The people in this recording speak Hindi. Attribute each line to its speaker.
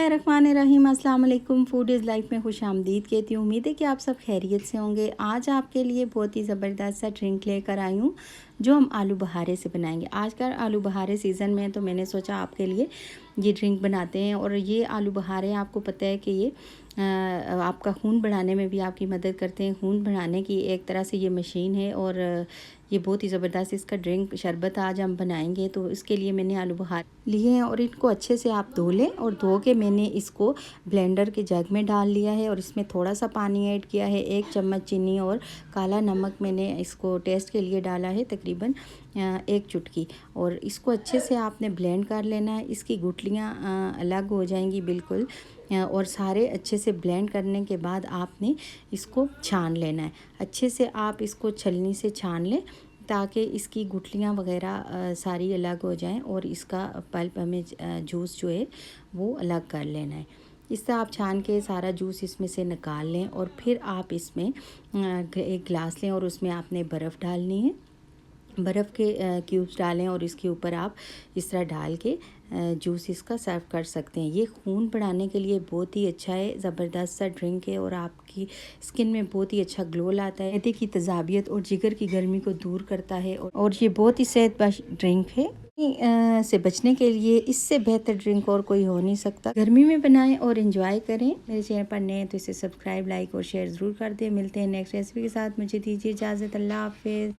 Speaker 1: बिस्मिल्लाहिर्रहमानिर्रहीम। अस्सलाम वालेकुम। फूड इज़ लाइफ में खुश आमदीद कहती हूँ। उम्मीद है कि आप सब खैरियत से होंगे। आज आपके लिए बहुत ही ज़बरदस्त सा ड्रिंक लेकर आई हूँ जो हम आलू बहारे से बनाएंगे। आजकल आलू बहारे सीज़न में है तो मैंने सोचा आपके लिए ये ड्रिंक बनाते हैं। और ये आलू बहारे आपको पता है कि ये आपका खून बढ़ाने में भी आपकी मदद करते हैं। खून बढ़ाने की एक तरह से ये मशीन है और ये बहुत ही ज़बरदस्त इसका ड्रिंक शरबत आज हम बनाएंगे। तो इसके लिए मैंने आलू बहारे लिए हैं और इनको अच्छे से आप धो लें। और धो के मैंने इसको ब्लेंडर के जग में डाल लिया है और इसमें थोड़ा सा पानी ऐड किया है, 1 चम्मच चीनी और काला नमक मैंने इसको टेस्ट के लिए डाला है, तकरीबन 1 चुटकी। और इसको अच्छे से आपने ब्लेंड कर लेना है। इसकी गुठलियाँ अलग हो जाएंगी बिल्कुल। और सारे अच्छे से ब्लेंड करने के बाद आपने इसको छान लेना है। अच्छे से आप इसको छलनी से छान लें ताकि इसकी गुठलियाँ वगैरह सारी अलग हो जाएं और इसका पल्प हमें जूस जो है वो अलग कर लेना है। इस तरह आप छान के सारा जूस इसमें से निकाल लें और फिर आप इसमें एक गिलास लें और उसमें आपने बर्फ़ डालनी है। बर्फ़ के क्यूब्स डालें और इसके ऊपर आप इस तरह डाल के जूस इसका सर्व कर सकते हैं। ये खून बढ़ाने के लिए बहुत ही अच्छा है, ज़बरदस्त सा ड्रिंक है और आपकी स्किन में बहुत ही अच्छा ग्लो लाता है। मैदे की तेज़ाबियत और जिगर की गर्मी को दूर करता है और ये बहुत ही सेहतबख्श ड्रिंक है। से बचने के लिए इससे बेहतर ड्रिंक और कोई हो नहीं सकता। गर्मी में बनाएं और एंजॉय करें। मेरे चैनल पर नए हैं तो इसे सब्सक्राइब, लाइक और शेयर ज़रूर कर दें। मिलते हैं नेक्स्ट रेसिपी के साथ। मुझे दीजिए इजाज़त। अल्लाह हाफ़िज़।